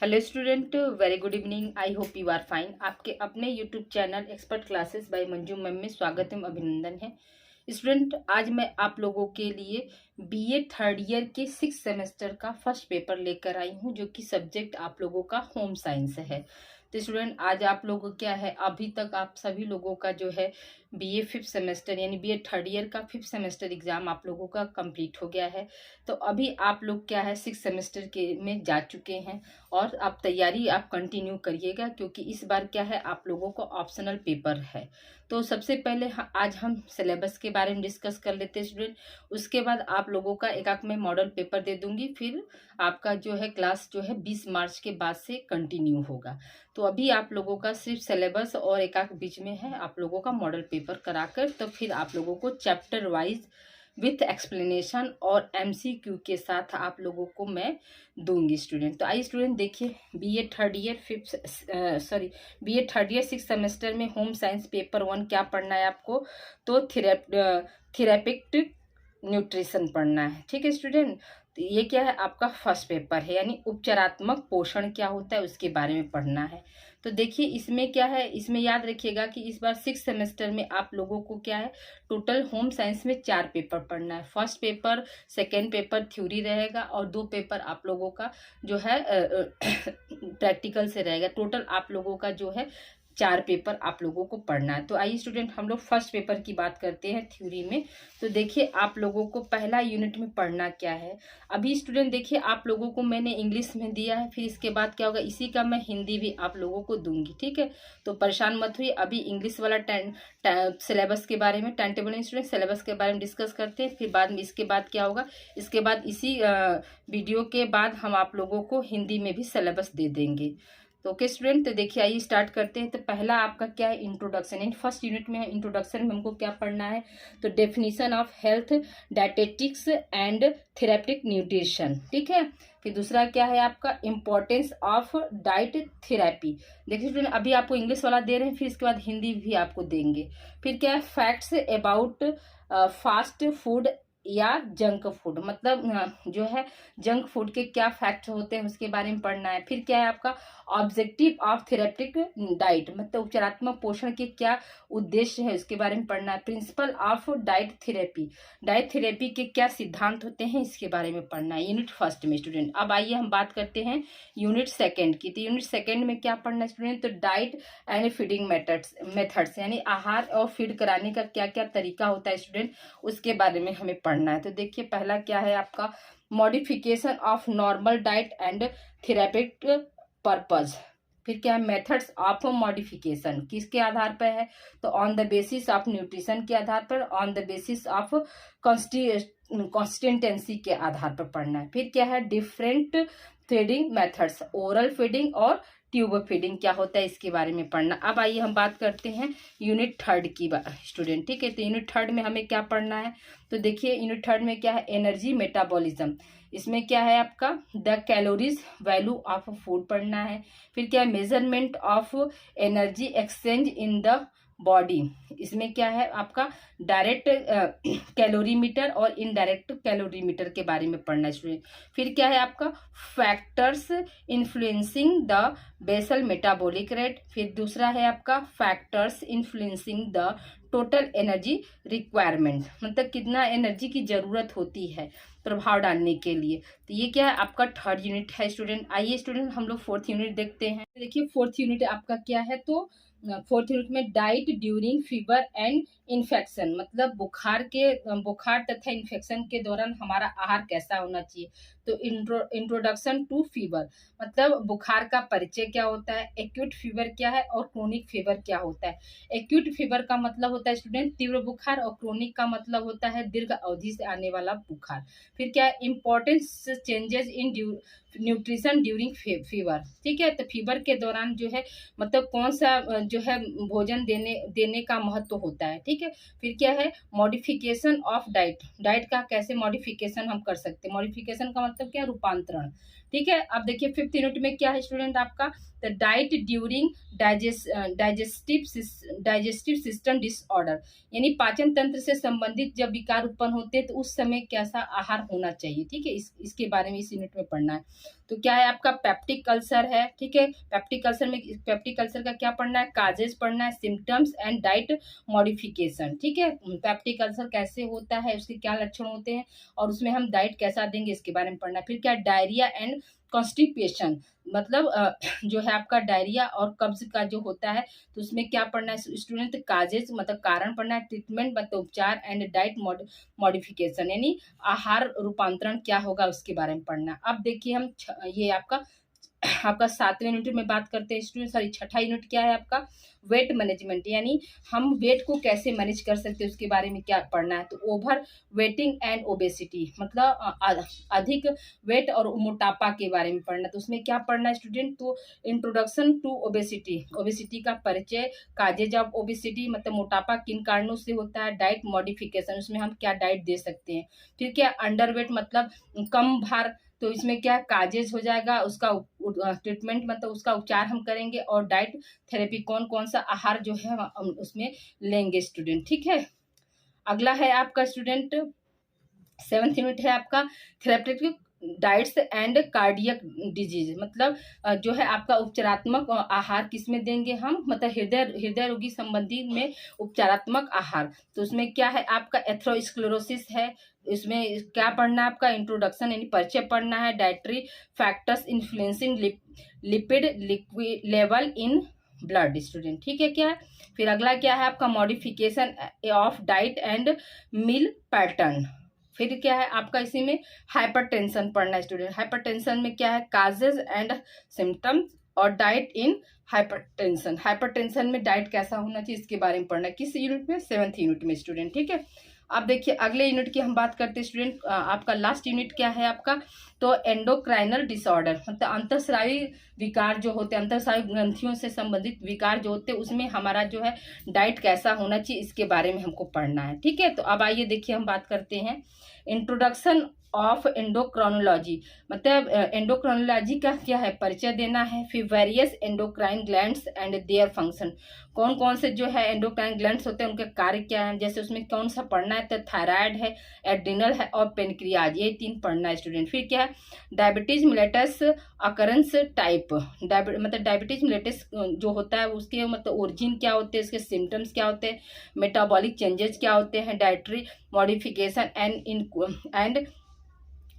Hello student, very good evening. I hope you are fine. आपके अपने YouTube channel expert classes by Manju ma'am में स्वागत एवं अभिनंदन है। स्टूडेंट, आज मैं आप लोगों के लिए बीए थर्ड ईयर के 6 सेमेस्टर का फर्स्ट पेपर लेकर आई हूं, जो कि सब्जेक्ट आप लोगों का होम साइंस है। तो स्टूडेंट, आज आप लोगों क्या है, अभी तक आप सभी लोगों का जो है बीए फिफ्थ सेमेस्टर यानी बीए थर्ड ईयर का फिफ्थ सेमेस्टर एग्जाम आप लोगों का कंप्लीट हो गया है। तो अभी आप लोग क्या है सिक्स सेमेस्टर के में जा चुके हैं और आप तैयारी आप कंटिन्यू करिएगा, क्योंकि इस बार क्या है आप लोगों को ऑप्शनल पेपर है। तो सबसे पहले आज हम सिलेबस के बारे में डिस्कस कर लेते हैं स्टूडेंट। उसके बाद आप लोगों का एक मैं मॉडल पेपर दे दूंगी, फिर आपका जो है क्लास जो है 20 मार्च के बाद से कंटिन्यू होगा। तो अभी आप लोगों का सिर्फ सिलेबस और एक बीच में है आप लोगों का मॉडल पेपर कराकर, तो फिर आप लोगों को चैप्टर वाइज विथ एक्सप्लेनेशन और एमसीक्यू के साथ आप लोगों को मैं दूंगी स्टूडेंट। तो आइए स्टूडेंट देखिए, BA third year six semester में होम साइंस पेपर 1 क्या पढ़ना है आपको, तो थेरेपिक्ट न्यूट्रिशन पढ़ना है। ठीक है स्टूडेंट, तो ये क्या है आपका फर्स्ट पेपर है, यानी उपचारात्मक पोषण क्या होता है उसके बारे में पढ़ना है। तो देखिए इसमें क्या है, इसमें याद रखिएगा कि इस बार सिक्स सेमेस्टर में आप लोगों को क्या है टोटल होम साइंस में 4 पेपर पढ़ना है। First paper, second paper theory रहेगा और 2 पेपर आप लोगों का जो है प्रैक्टिकल से रहेगा। टोटल आप लोगों का जो है 4 पेपर आप लोगों को पढ़ना है। तो आइए स्टूडेंट हम लोग फर्स्ट पेपर की बात करते हैं थ्योरी में। तो देखिए आप लोगों को पहला यूनिट में पढ़ना क्या है। अभी स्टूडेंट देखिए आप लोगों को मैंने इंग्लिश में दिया है, फिर इसके बाद क्या होगा इसी का मैं हिंदी भी आप लोगों को दूंगी। ठीक है, तो परेशान मत हुई। अभी इंग्लिश वाला सिलेबस के बारे में, टाइम टेबल स्टूडेंट सिलेबस के बारे में डिस्कस करते हैं, फिर बाद में इसके बाद क्या होगा, इसके बाद इसी वीडियो के बाद हम आप लोगों को हिंदी में भी सिलेबस दे देंगे। तो ओके स्टूडेंट, तो देखिए आइए स्टार्ट करते हैं। तो पहला आपका क्या है इंट्रोडक्शन, इन फर्स्ट यूनिट में है इंट्रोडक्शन में हमको क्या पढ़ना है, तो definition of health, dietetics and therapeutic nutrition. ठीक है, फिर दूसरा क्या है आपका इम्पोर्टेंस ऑफ डाइट थेरेपी। देखिए स्टूडेंट अभी आपको इंग्लिश वाला दे रहे हैं, फिर इसके बाद हिंदी भी आपको देंगे। फिर क्या है फैक्ट्स अबाउट फास्ट फूड या जंक फूड, मतलब जो है जंक फूड के क्या फैक्ट होते हैं उसके बारे में पढ़ना है। फिर क्या है आपका ऑब्जेक्टिव ऑफ थेरेप्टिक डाइट, मतलब उपचारात्मक पोषण के क्या उद्देश्य है उसके बारे में पढ़ना है। Principle of diet therapy, diet therapy के क्या सिद्धांत होते हैं इसके बारे में पढ़ना है यूनिट फर्स्ट में स्टूडेंट। अब आइए हम बात करते हैं यूनिट सेकेंड की। तो यूनिट सेकेंड में क्या पढ़ना है स्टूडेंट, तो डाइट एंड फीडिंग मेथड्स यानी आहार और फीड कराने का क्या क्या तरीका होता है स्टूडेंट, उसके बारे में हमें पढ़ना है। तो देखिए पहला क्या है आपका modification of normal diet and therapeutic purpose. फिर क्या है मेथड्स ऑफ मॉडिफिकेशन, किसके आधार पर है, तो on the basis of nutrition के आधार पर, on the basis of consistency के आधार पर पढ़ना है। फिर क्या है different feeding methods, oral feeding और ट्यूब फीडिंग क्या होता है इसके बारे में पढ़ना। अब आइए हम बात करते हैं यूनिट थर्ड की स्टूडेंट। ठीक है, तो यूनिट थर्ड में हमें क्या पढ़ना है, तो देखिए यूनिट थर्ड में क्या है एनर्जी मेटाबॉलिज्म। इसमें क्या है आपका the calories value of food पढ़ना है। फिर क्या है measurement of energy exchange in the body, इसमें क्या है आपका डायरेक्ट कैलोरीमीटर और इनडायरेक्ट कैलोरीमीटर के बारे में पढ़ना है स्टूडेंट। फिर क्या है आपका factors influencing the basal metabolic rate. फिर दूसरा है आपका factors influencing the total energy requirement, मतलब कितना एनर्जी की जरूरत होती है प्रभाव डालने के लिए। तो ये क्या है आपका थर्ड यूनिट है स्टूडेंट। आइए स्टूडेंट हम लोग फोर्थ यूनिट देखते हैं। देखिए फोर्थ यूनिट आपका क्या है, तो फोर्थ यूनिट में diet during fever and infection, मतलब बुखार तथा इन्फेक्शन के दौरान हमारा आहार कैसा होना चाहिए। तो इंट्रोडक्शन टू फीवर, मतलब बुखार का परिचय क्या होता है, एक्यूट फीवर क्या है और क्रोनिक फीवर क्या होता है। एक्यूट फीवर का मतलब होता है स्टूडेंट तीव्र बुखार, और क्रोनिक का मतलब होता है दीर्घ अवधि से आने वाला बुखार। फिर क्या है importance changes in nutrition during fever. ठीक है, तो फीवर के दौरान जो है मतलब कौन सा जो है भोजन देने का महत्व होता है। ठीक है, फिर क्या है मॉडिफिकेशन ऑफ डाइट, डाइट का कैसे मॉडिफिकेशन हम कर सकते हैं, मॉडिफिकेशन का मतलब क्या रूपांतरण। ठीक है, अब देखिए फिफ्थ यूनिट में क्या है स्टूडेंट आपका, the diet during digestive system disorder, यानी पाचन तंत्र से संबंधित जब विकार उत्पन्न होते हैं तो उस समय कैसा आहार होना चाहिए। ठीक है, इसके बारे में इस यूनिट में पढ़ना है। तो क्या है आपका पेप्टिक अल्सर है, ठीक है। पेप्टिक अल्सर का क्या पढ़ना है, काजेज पढ़ना है, सिम्टम्स एंड डाइट मॉडिफिकेशन, ठीक है। पेप्टिक अल्सर कैसे होता है, उसके क्या लक्षण होते हैं और उसमें हम डाइट कैसा देंगे इसके बारे में पढ़ना है। फिर क्या डायरिया एंड कॉन्स्टिपेशन, मतलब जो है आपका डायरिया और कब्ज का जो होता है, तो उसमें क्या पढ़ना है स्टूडेंट, काजेज मतलब कारण पढ़ना है, ट्रीटमेंट मतलब उपचार एंड डाइट मॉडिफिकेशन यानी आहार रूपांतरण क्या होगा उसके बारे में पढ़ना है। अब देखिए हम ये आपका 7वें यूनिट में बात करते हैं स्टूडेंट, सॉरी 6ठा यूनिट क्या है आपका, वेट मैनेजमेंट, यानी हम वेट को कैसे मैनेज कर सकते हैं उसके बारे में क्या पढ़ना है। तो ओवर वेटिंग एंड ओबेसिटी मतलब अधिक वेट और मोटापा के बारे में पढ़ना। तो उसमें क्या पढ़ना है स्टूडेंट, तो इंट्रोडक्शन टू ओबेसिटी का परिचय, काजेज ऑफ ओबेसिटी मतलब मोटापा किन कारणों से होता है, डाइट मॉडिफिकेशन उसमें हम क्या डाइट दे सकते हैं, ठीक है। अंडरवेट मतलब कम भार, तो इसमें क्या काजेज हो जाएगा, उसका ट्रीटमेंट मतलब उसका उपचार हम करेंगे, और डाइट थेरेपी कौन कौन सा आहार जो है हम उसमें लेंगे स्टूडेंट, ठीक है। अगला है आपका स्टूडेंट 7th यूनिट है आपका therapeutic diets and cardiac disease, मतलब जो है आपका उपचारात्मक आहार किसमें देंगे हम, मतलब हृदय रोगी संबंधी में उपचारात्मक आहार। तो उसमें क्या है आपका एथेरोस्क्लेरोसिस है, इसमें क्या पढ़ना है आपका, इंट्रोडक्शन यानी परिचय पढ़ना है, dietary factors influencing lipid level in blood student, ठीक है। क्या है फिर अगला क्या है आपका, modification of diet and meal pattern. फिर क्या है आपका इसी में हाइपरटेंशन पढ़ना है स्टूडेंट। हाइपरटेंशन में क्या है, काजेज एंड सिम्टम्स और डाइट इन हाइपरटेंशन में डाइट कैसा होना चाहिए इसके बारे में पढ़ना है। किस यूनिट में, 7th यूनिट में स्टूडेंट, ठीक है। अब देखिए अगले यूनिट की हम बात करते हैं स्टूडेंट, आपका लास्ट यूनिट क्या है आपका, तो एंडोक्राइनल डिसऑर्डर मतलब अंतःस्रावी विकार जो होते हैं, अंतःस्रावी ग्रंथियों से संबंधित विकार जो होते हैं, उसमें हमारा जो है डाइट कैसा होना चाहिए इसके बारे में हमको पढ़ना है, ठीक है। तो अब आइए देखिए हम बात करते हैं इंट्रोडक्शन ऑफ एंडोक्राइनोलॉजी, मतलब एंडोक्राइनोलॉजी का क्या है, परिचय देना है। फिर various endocrine glands and their function, कौन कौन से जो है एंडोक्राइन ग्लैंड्स होते हैं उनके कार्य क्या है, जैसे उसमें कौन सा पढ़ना है, तो थायराइड है, एड्रिनल है और पेनक्रियाज, ये 3 पढ़ना है स्टूडेंट। फिर क्या है डायबिटीज मिलेटस अकरेंस टाइप, मतलब डायबिटीज मिलेटस जो होता है उसके मतलब ओरिजिन क्या होते हैं, इसके सिम्टम्स क्या होते हैं, मेटाबॉलिक चेंजेस क्या होते हैं, dietary modification and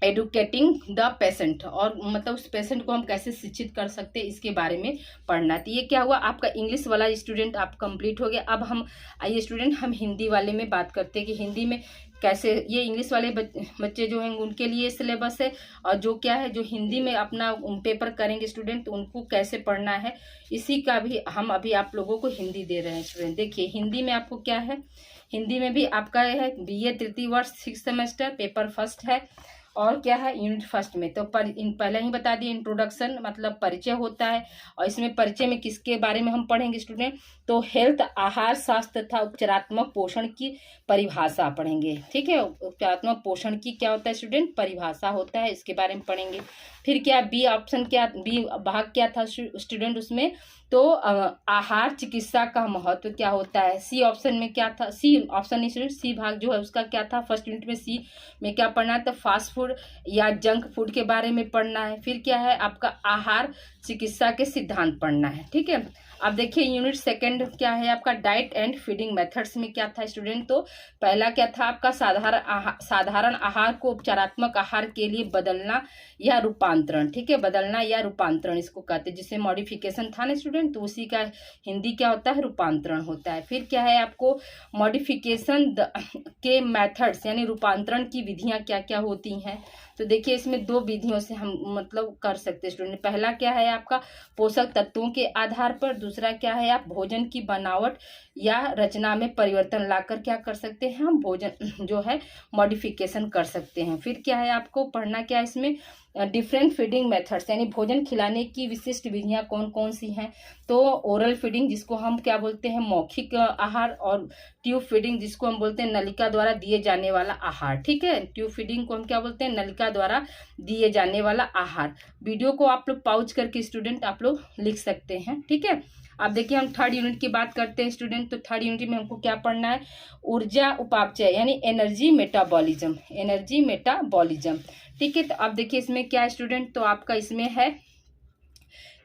educating the patient, और मतलब उस पेशेंट को हम कैसे शिक्षित कर सकते हैं इसके बारे में पढ़ना है। तो ये क्या हुआ आपका इंग्लिश वाला स्टूडेंट आप कंप्लीट हो गया। अब हम आइए स्टूडेंट हम हिंदी वाले में बात करते हैं कि हिंदी में कैसे, ये इंग्लिश वाले बच्चे जो हैं उनके लिए सिलेबस है, और जो क्या है जो हिंदी में अपना पेपर करेंगे स्टूडेंट तो उनको कैसे पढ़ना है इसी का भी हम अभी आप लोगों को हिंदी दे रहे हैं स्टूडेंट। देखिए हिंदी में आपको क्या है, हिंदी में भी आपका है BA तृतीय वर्ष 6th सेमेस्टर पेपर फर्स्ट है, और क्या है यूनिट फर्स्ट में। तो पहले ही बता दिए इंट्रोडक्शन मतलब परिचय होता है, और इसमें परिचय में किसके बारे में हम पढ़ेंगे स्टूडेंट, तो हेल्थ आहार स्वास्थ्य तथा उपचारात्मक पोषण की परिभाषा पढ़ेंगे, ठीक है। उपचारात्मक पोषण की क्या होता है स्टूडेंट, परिभाषा होता है, इसके बारे में पढ़ेंगे। फिर क्या बी भाग क्या था स्टूडेंट उसमें, तो आहार चिकित्सा का महत्व क्या होता है। सी ऑप्शन में क्या था, सी ऑप्शन नहीं स्टूडेंट, सी भाग जो है उसका क्या था, फर्स्ट यूनिट में सी में क्या पढ़ना है, तो फास्ट फूड या जंक फूड के बारे में पढ़ना है। फिर क्या है आपका आहार चिकित्सा के सिद्धांत पढ़ना है, ठीक है। अब देखिए यूनिट सेकंड क्या है आपका, डाइट एंड फीडिंग मेथड्स में क्या था स्टूडेंट, तो पहला क्या था आपका साधारण आहार को उपचारात्मक आहार के लिए बदलना या रूपांतरण, ठीक है, बदलना या रूपांतरण इसको कहते हैं, जिससे मॉडिफिकेशन था ना स्टूडेंट, तो उसी का हिंदी क्या होता है, रूपांतरण होता है। फिर क्या है आपको मॉडिफिकेशन के मेथड्स यानी रूपांतरण की विधियां क्या क्या होती हैं, तो देखिए इसमें 2 विधियों से हम मतलब कर सकते हैं स्टूडेंट। पहला क्या है आपका पोषक तत्वों के आधार पर, दूसरा क्या है आप भोजन की बनावट या रचना में परिवर्तन लाकर क्या कर सकते हैं, हम भोजन जो है मॉडिफिकेशन कर सकते हैं। फिर क्या है आपको पढ़ना क्या है इसमें, डिफरेंट फीडिंग मेथड्स यानी भोजन खिलाने की विशिष्ट विधियां कौन कौन सी हैं, तो ओरल फीडिंग जिसको हम क्या बोलते हैं मौखिक आहार, और ट्यूब फीडिंग जिसको हम बोलते हैं नलिका द्वारा दिए जाने वाला आहार, ठीक है। ट्यूब फीडिंग को हम क्या बोलते हैं, नलिका कोशिका द्वारा दिए जाने वाला आहार। वीडियो को आप लोग पॉज करके स्टूडेंट आप लोग लिख सकते हैं, ठीक है। अब देखिए हम थर्ड यूनिट की बात करते हैं स्टूडेंट। तो थर्ड यूनिट में हमको क्या पढ़ना है, ऊर्जा उपापचय यानी एनर्जी मेटाबॉलिज्म, एनर्जी मेटाबॉलिज्म, ठीक है। तो अब देखिए इसमें क्या है स्टूडेंट, तो आपका इसमें है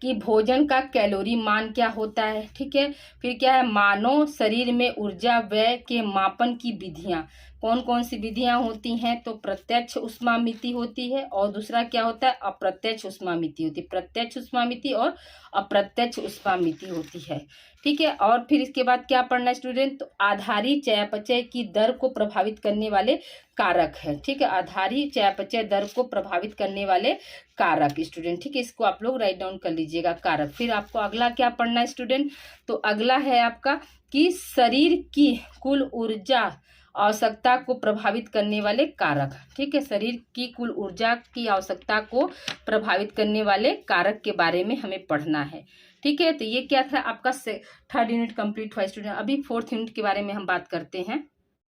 कि भोजन का कैलोरी मान क्या होता है, ठीक है। फिर क्या है, मानव शरीर में ऊर्जा व्यय के मापन की विधियां, कौन कौन सी विधियां होती हैं, तो प्रत्यक्ष ऊष्मामिति होती है और दूसरा क्या होता है, अप्रत्यक्ष ऊष्मामिति होती है। प्रत्यक्ष ऊष्मामिति और अप्रत्यक्ष ऊष्मामिति होती है, ठीक है। और फिर इसके बाद क्या पढ़ना है स्टूडेंट, तो आधारी चयापचय की दर को प्रभावित करने वाले कारक है, ठीक है। आधारी चयापचय दर को प्रभावित करने वाले कारक स्टूडेंट, ठीक है। इसको आप लोग राइट डाउन कर लीजिएगा, कारक। फिर आपको अगला क्या पढ़ना है स्टूडेंट, तो अगला है आपका कि शरीर की कुल ऊर्जा आवश्यकता को प्रभावित करने वाले कारक, ठीक है। शरीर की कुल ऊर्जा की आवश्यकता को प्रभावित करने वाले कारक के बारे में हमें पढ़ना है, ठीक है। तो ये क्या था आपका थर्ड यूनिट कंप्लीट हुआ स्टूडेंट। अभी फोर्थ यूनिट के बारे में हम बात करते हैं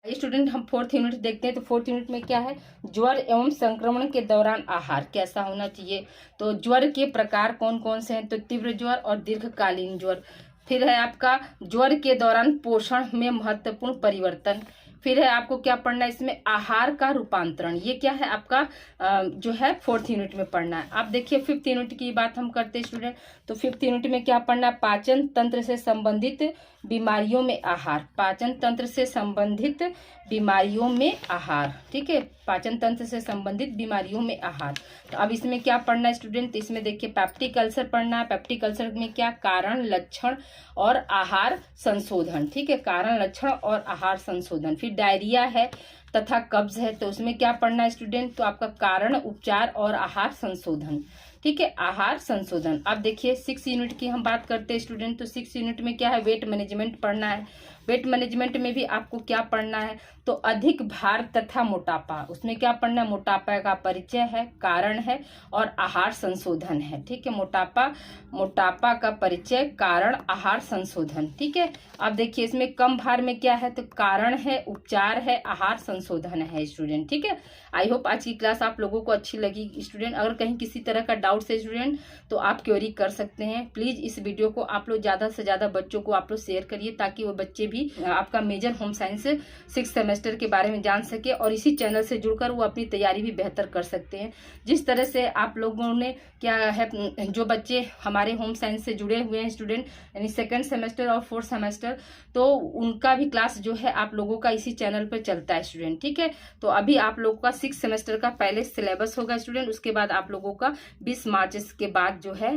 स्टूडेंट। हम फोर्थ यूनिट देखते हैं। तो फोर्थ यूनिट में क्या है, ज्वर एवं संक्रमण के दौरान आहार कैसा होना चाहिए। तो ज्वर के प्रकार कौन कौन से हैं, तो तीव्र ज्वर और दीर्घकालीन ज्वर। फिर है आपका ज्वर के दौरान पोषण में महत्वपूर्ण परिवर्तन। फिर है आपको क्या पढ़ना है इसमें, आहार का रूपांतरण। ये क्या है आपका जो है फोर्थ यूनिट में पढ़ना है। आप देखिए फिफ्थ यूनिट की बात हम करते हैं स्टूडेंट। तो फिफ्थ यूनिट में क्या पढ़ना है, पाचन तंत्र से संबंधित बीमारियों में आहार, पाचन तंत्र से संबंधित बीमारियों में आहार, ठीक है। पाचन तंत्र से संबंधित बीमारियों में आहार। तो अब इसमें क्या पढ़ना है स्टूडेंट, इसमें देखिए पेप्टिक अल्सर पढ़ना है। पेप्टिक अल्सर में क्या, कारण लक्षण और आहार संशोधन, ठीक है। कारण लक्षण और आहार संशोधन। फिर डायरिया है तथा कब्ज है, तो उसमें क्या पढ़ना है स्टूडेंट, तो आपका कारण उपचार और आहार संशोधन, ठीक है, आहार संशोधन। अब देखिए 6 यूनिट की हम बात करते हैं स्टूडेंट। तो 6 यूनिट में क्या है, वेट मैनेजमेंट पढ़ना है। वेट मैनेजमेंट में भी आपको क्या पढ़ना है, तो अधिक भार तथा मोटापा। उसमें क्या पढ़ना है, मोटापा का परिचय है, कारण है और आहार संशोधन है, ठीक है। मोटापा का परिचय, कारण, आहार संशोधन, ठीक है। अब देखिए इसमें कम भार में क्या है, तो कारण है, उपचार है, आहार संशोधन है स्टूडेंट, ठीक है। आई होप आज की क्लास आप लोगों को अच्छी लगी स्टूडेंट। अगर कहीं किसी तरह का डाउट है स्टूडेंट तो आप क्वेरी कर सकते हैं। प्लीज इस वीडियो को आप लोग ज्यादा से ज्यादा बच्चों को आप लोग शेयर करिए, ताकि वो बच्चे भी आपका major home science 6th semester के बारे में जान सके और इसी चैनल से जुड़कर वो अपनी तैयारी भी बेहतर कर सकते हैं। जिस तरह से आप लोगों ने क्या है, जो बच्चे हमारे होम साइंस से जुड़े हुए हैं स्टूडेंट, यानी 2nd सेमेस्टर और 4th सेमेस्टर, तो उनका भी क्लास जो है आप लोगों का इसी चैनल पर चलता है स्टूडेंट, ठीक है। तो अभी आप लोगों का 6th सेमेस्टर का पहले सिलेबस होगा स्टूडेंट, उसके बाद आप लोगों का 20 मार्च के बाद जो है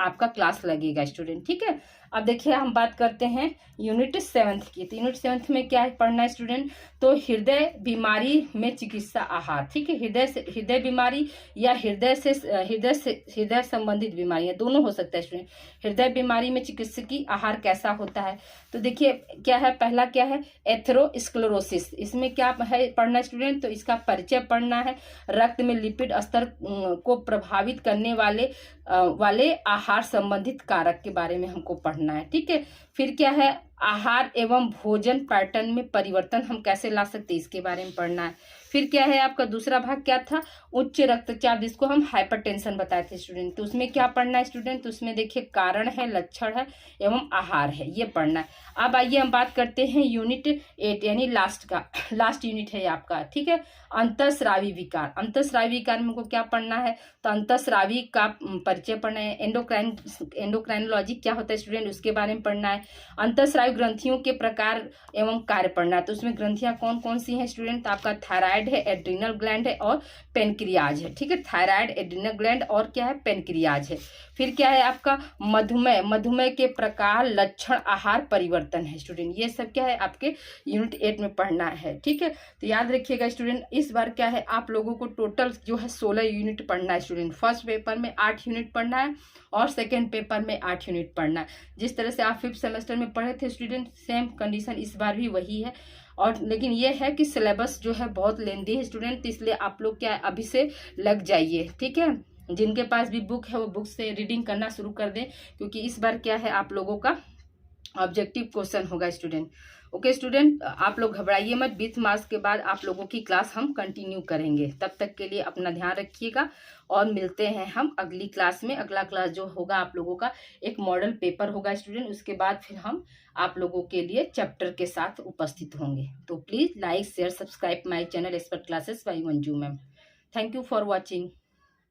आपका क्लास लगेगा स्टूडेंट, ठीक है। अब देखिए हम बात करते हैं यूनिट 7th की। तो यूनिट 7th में क्या है पढ़ना है स्टूडेंट, तो हृदय बीमारी में चिकित्सा आहार, ठीक है। हृदय बीमारी या हृदय संबंधित बीमारियां दोनों हो सकता है स्टूडेंट। हृदय बीमारी में चिकित्सकीय आहार कैसा होता है, तो देखिए क्या है, पहला क्या है, एथेरोस्क्लेरोसिस। इसमें क्या है पढ़ना स्टूडेंट, तो इसका परिचय पढ़ना है। रक्त में लिपिड स्तर को प्रभावित करने वाले आहार संबंधित कारक के बारे में हमको पढ़ना है, ठीक है। फिर क्या है, आहार एवं भोजन पैटर्न में परिवर्तन हम कैसे ला सकते हैं, इसके बारे में पढ़ना है। फिर क्या है आपका दूसरा भाग क्या था, उच्च रक्तचाप, जिसको हम हाइपरटेंशन बताए थे स्टूडेंट। तो उसमें क्या पढ़ना है स्टूडेंट, तो उसमें देखिए कारण है, लक्षण है एवं आहार है, ये पढ़ना है। अब आइए हम बात करते हैं यूनिट 8 यानी लास्ट यूनिट है आपका, ठीक है। अंतःस्रावी विकार। अंतःस्रावी विकार में हमको क्या पढ़ना है, तो अंतःस्रावी का परिचय पढ़ना है। एंडोक्राइनोलॉजी क्या होता है स्टूडेंट, उसके बारे में पढ़ना है। अंतःस्रावी ग्रंथियों के प्रकार एवं कार्य पढ़ना है। तो उसमें ग्रंथियां कौन कौन सी हैं स्टूडेंट, आपका थायराइड है, एड्रिनल ग्लैंड है और पेनक्रियाज है, ठीक है। थायराइड, एड्रिनल ग्लैंड और क्या है, पेनक्रियाज है। फिर क्या है आपका मधुमेह के प्रकार, लक्षण, आहार परिवर्तन है स्टूडेंट। ये सब क्या है आपके यूनिट 8 में पढ़ना है, ठीक है। तो याद रखिएगा स्टूडेंट, इस बार क्या है आप लोगों को टोटल जो है 16 यूनिट पढ़ना है स्टूडेंट। फर्स्ट पेपर में 8 यूनिट पढ़ना है और सेकेंड पेपर में 8 यूनिट पढ़ना है। जिस तरह से आप 5th सेमेस्टर में पढ़े थे स्टूडेंट, सेम कंडीशन इस बार भी वही है। और लेकिन ये है कि सिलेबस जो है बहुत लेंदी है स्टूडेंट, इसलिए आप लोग क्या है अभी से लग जाइए, ठीक है। जिनके पास भी बुक है वो बुक से रीडिंग करना शुरू कर दें, क्योंकि इस बार क्या है आप लोगों का ऑब्जेक्टिव क्वेश्चन होगा स्टूडेंट। ओके स्टूडेंट, आप लोग घबराइए मत, 20 मार्क्स के बाद आप लोगों की क्लास हम कंटिन्यू करेंगे। तब तक के लिए अपना ध्यान रखिएगा और मिलते हैं हम अगली क्लास में। अगला क्लास जो होगा आप लोगों का एक मॉडल पेपर होगा स्टूडेंट, उसके बाद फिर हम आप लोगों के लिए चैप्टर के साथ उपस्थित होंगे। तो please like share subscribe my channel expert classes by Manju ma'am. Thank you for watching.